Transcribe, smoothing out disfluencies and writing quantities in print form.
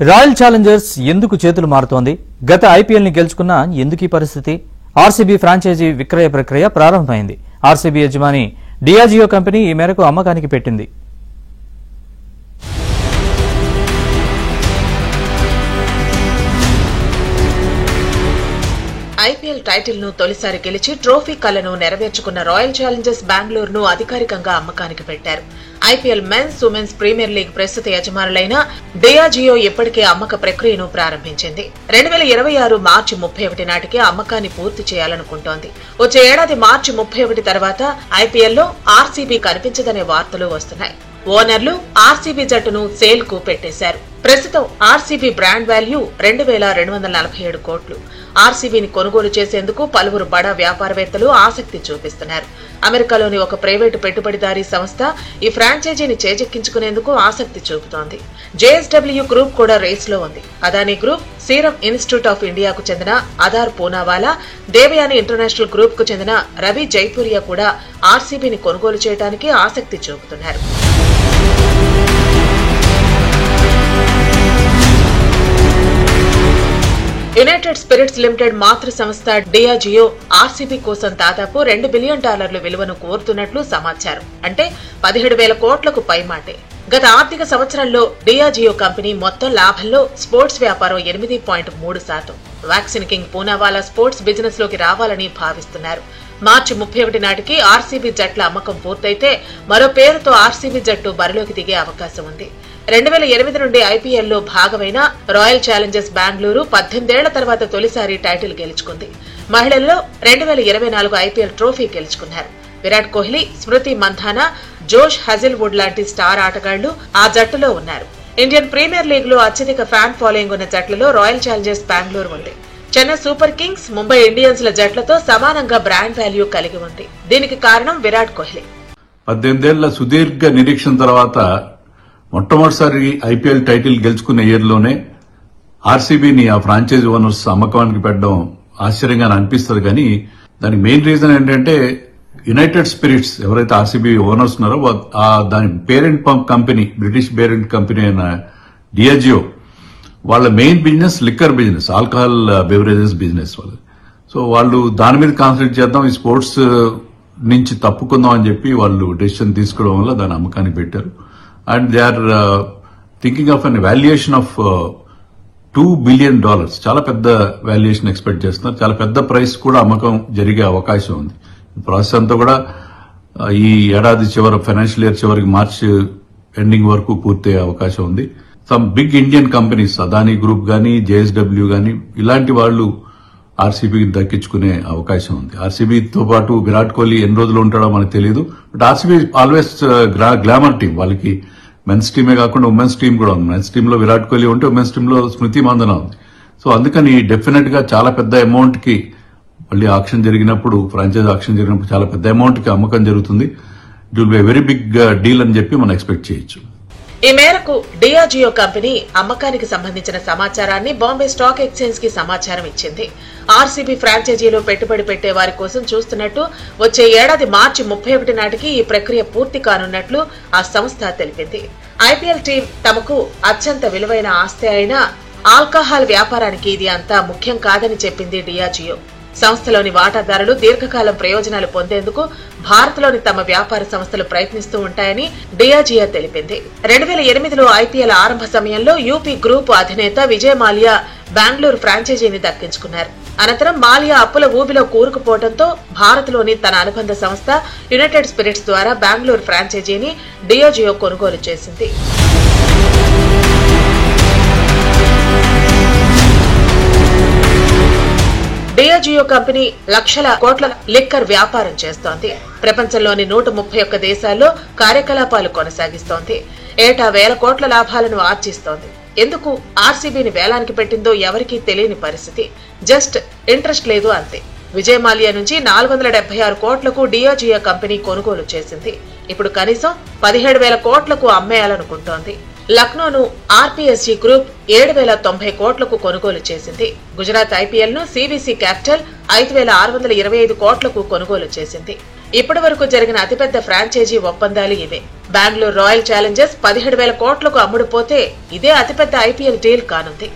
Royal Challengers ఎందుకు చేతులు మారుతోంది? గత ఐపీఎల్ ని గెలుచుకున్న ఎందుకు ఈ పరిస్థితి? ఆర్సీబీ ఫ్రాంచైజీ విక్రయ ప్రక్రియ ప్రారంభమైంది. ఆర్సీబీ యజమాని డియాజియో కంపెనీ ఈ మేరకు అమ్మకానికి పెట్టింది. ఐపీఎల్ టైటిల్ ను తొలిసారి గెలిచి ట్రోఫీ కలను నెరవేర్చుకున్న రాయల్ ఛాలెంజర్స్ బెంగళూరును అధికారికంగా అమ్మకానికి పెట్టారు. IPL men's women's premier league ప్రస్తుత యజమానులైన డియాజియో ఇప్పటికే అమ్మక ప్రక్రియను ప్రారంభించింది. 2026 మార్చి 31 నాటికి అమ్మకాన్ని పూర్తి చేయాలనుకుంటోంది. వచ్చే ఏడాది మార్చి 31 తర్వాత ఐపీఎల్లో ఆర్సీబీ కనిపించదనే వార్తలు వస్తున్నాయి. ఓనర్లు ఆర్సీబీ జట్టును సేల్ కు పెట్టేశారు. ప్రస్తుతం ఆర్సీబీ బ్రాండ్ వాల్యూ 2247 కోట్లు. ఆర్సీబీని కొనుగోలు చేసేందుకు పలువురు బడా వ్యాపారవేత్తలు ఆసక్తి చూపిస్తున్నారు. అమెరికాలోని ఒక ప్రైవేటు పెట్టుబడిదారీ సంస్థ ఈ ఫ్రాంచైజీని చేజెక్కించుకునేందుకు ఆసక్తి చూపుతోంది. జేఎస్డబ్ల్యూ గ్రూప్ కూడా రేసులో ఉంది. Adani group, serum institute of ఇండియాకు చెందిన అదార్ పూనావాలా, దేవయాని ఇంటర్నేషనల్ గ్రూప్ కు చెందిన రవి జైపురియా కూడా ఆర్సీబీని కొనుగోలు చేయడానికి ఆసక్తి చూపుతున్నారు. యునైటెడ్ స్పిరిట్స్ లిమిటెడ్ మాతృ సంస్థ డియాజియో ఆర్సీబీ కోసం దాదాపు $2 బిలియన్ విలువను కోరుతున్నట్లు సమాచారం. అంటే 17,000 కోట్లకు పైమాటే. గత ఆర్థిక సంవత్సరంలో డియాజియో కంపెనీ మొత్తం లాభంలో స్పోర్ట్స్ వ్యాపారం 8.3%. Vaccine king Poonawalla sports business లోకి రావాలని భావిస్తున్నారు. మార్చి 31 నాటికి ఆర్సీబీ జట్ల అమ్మకం పూర్తయితే మరో పేరుతో ఆర్సీబీ జట్టు బరిలోకి దిగే అవకాశం ఉంది. 2008 నుండి ఐపీఎల్లో భాగమైన రాయల్ ఛాలెంజర్స్ బెంగళూరు 18 ఏళ్ల తర్వాత తొలిసారి టైటిల్ గెలుచుకుంది. మహిళల్లో 2024 ఐపీఎల్ ట్రోఫీ గెలుచుకున్నారు. విరాట్ కోహ్లీ, స్మృతి మంధానా, జోష్ హజిల్వుడ్ లాంటి స్టార్ ఆటగాళ్లు ఆ జట్టులో ఉన్నారు. ఇండియన్ ప్రీమియర్ లీగ్ లో అత్యధిక ఫ్యాన్ ఫాలోయింగ్ ఉన్న జట్లలో రాయల్ ఛాలెంజర్స్ బెంగళూరు ఉంది. Chennai super Kings, Mumbai Indians ల జట్లతో సమానంగా బ్రాండ్ వాల్యూ కలిగి ఉంది. దీనికి కారణం విరాట్ కోహ్లీ. 18 ఏళ్ల సుదీర్ఘ నిరీక్షణ తర్వాత మొట్టమొదటిసారి ఐపీఎల్ టైటిల్ గెలుచుకున్న ఇయర్లోనే ఆర్సీబీని ఆ ఫ్రాంచైజీ ఓనర్స్ అమ్మకానికి పెట్టడం ఆశ్చర్యంగా అనిపిస్తుంది. కానీ దానికి మెయిన్ రీజన్ ఏంటంటే యునైటెడ్ స్పిరిట్స్ ఎవరైతే ఆర్సీబీ ఓనర్స్ ఉన్నారో దాని parent company, British parent company అయిన డియాజియో, వాళ్ళ main business liquor business, alcohol beverages business వాళ్ళు. సో వాళ్ళు దాని మీద కాన్సన్ట్రేట్ చేద్దాం, ఈ స్పోర్ట్స్ నుంచి తప్పుకుందాం అని చెప్పి వాళ్ళు డెసిషన్ తీసుకోవడం వల్ల దాని అమ్మకానికి పెట్టారు. And they are thinking of an valuation of $2 billion. చాలా పెద్ద వాల్యుయేషన్ ఎక్స్పెక్ట్ చేస్తున్నారు. చాలా పెద్ద ప్రైస్ కూడా అమ్మకం జరిగే అవకాశం ఉంది. ఈ ప్రాసెస్ అంతా కూడా ఈ ఏడాది ఫైనాన్షియల్ ఇయర్ చివరికి మార్చి ఎండింగ్ వరకు పూర్తయ్యే అవకాశం ఉంది. Some big Indian companies, Adani group గానీ, జేఎస్డబ్ల్యూ గానీ, ఇలాంటి వాళ్ళు ఆర్సీబీకి దక్కించుకునే అవకాశం ఉంది. ఆర్సీబీతో పాటు విరాట్ కోహ్లీ ఎన్ని రోజులు ఉంటాడో మనకు తెలియదు. But RCB always glamour team. వాళ్ళకి మెన్స్ టీమే కాకుండా ఉమెన్స్ టీం కూడా ఉంది. మెన్స్ టీంలో విరాట్ కోహ్లీ ఉంటే ఉమెన్స్ టీంలో స్మృతి మందన ఉంది. సో అందుకని డెఫినెట్ గా చాలా పెద్ద అమౌంట్ కి మళ్ళీ ఆక్షన్ జరిగినప్పుడు, ఫ్రాంచైజ్ ఆక్షన్ జరిగినప్పుడు చాలా పెద్ద అమౌంట్ కి అమ్మకం జరుగుతుంది. It will be very big deal అని చెప్పి మనం ఎక్స్పెక్ట్ చేయొచ్చు. ఈ మేరకు డియాజియో కంపెనీ అమ్మకానికి సంబంధించిన సమాచారాన్ని బాంబే స్టాక్ ఎక్స్చేంజ్ కి సమాచారం ఇచ్చింది. ఆర్సీబీ ఫ్రాంచైజీలో పెట్టుబడి పెట్టే వారి కోసం చూస్తున్నట్టు వచ్చే ఏడాది మార్చి 31 నాటికి ఈ ప్రక్రియ పూర్తి కానున్నట్లు ఆ సంస్థ తెలిపింది. ఐపీఎల్ టీం తమకు అత్యంత విలువైన ఆస్తి అయిన ఆల్కహాల్ వ్యాపారానికి ఇది అంతా ముఖ్యం కాదని చెప్పింది డియాజియో. సంస్థలోని వాటాదారులు దీర్ఘకాలం ప్రయోజనాలు పొందేందుకు భారత్లోని తమ వ్యాపార సంస్థలు ప్రయత్నిస్తూ ఉంటాయని డియాజియో తెలిపింది. 2008లో ఐపీఎల్ ఆరంభ సమయంలో యూపీ గ్రూప్ అధినేత విజయ్ మాల్యా బెంగళూరు ఫ్రాంచైజీని దక్కించుకున్నారు. అనంతరం మాల్యా అప్పుల ఊబిలో కూరుకుపోవడంతో భారత్లోని తన అనుబంధ సంస్థ యునైటెడ్ స్పిరిట్స్ ద్వారా బెంగళూరు ఫ్రాంచైజీని డియాజియో కొనుగోలు చేసింది. డియాజియో కంపెనీ లక్షల కోట్ల లిక్కర్ వ్యాపారం చేస్తోంది. ప్రపంచంలోని 131 దేశాల్లో కార్యకలాపాలు కొనసాగిస్తోంది. ఏటా 1000 కోట్ల లాభాలను ఆర్జిస్తోంది. ఎందుకు ఆర్సీబీని వేలానికి పెట్టిందో ఎవరికీ తెలియని పరిస్థితి. జస్ట్ ఇంట్రెస్ట్ లేదు అంతే. విజయ్ మాల్యా నుంచి 476 కోట్లకు డియాజియో కంపెనీ కొనుగోలు చేసింది. ఇప్పుడు కనీసం 17,000 కోట్లకు అమ్మేయాలనుకుంటోంది. లక్నోను ఆర్పీఎస్జీ గ్రూప్ 7,090 కోట్లకు కొనుగోలు చేసింది. గుజరాత్ ఐపీఎల్ ను సీవీసీ క్యాపిటల్ 5,625 కోట్లకు కొనుగోలు చేసింది. ఇప్పటి వరకు జరిగిన అతిపెద్ద ఫ్రాంచైజీ ఒప్పందాలు ఇవే. బెంగళూరు రాయల్ ఛాలెంజర్స్ 17,000 కోట్లకు అమ్ముడుపోతే ఇదే అతిపెద్ద ఐపీఎల్ డీల్ కానుంది.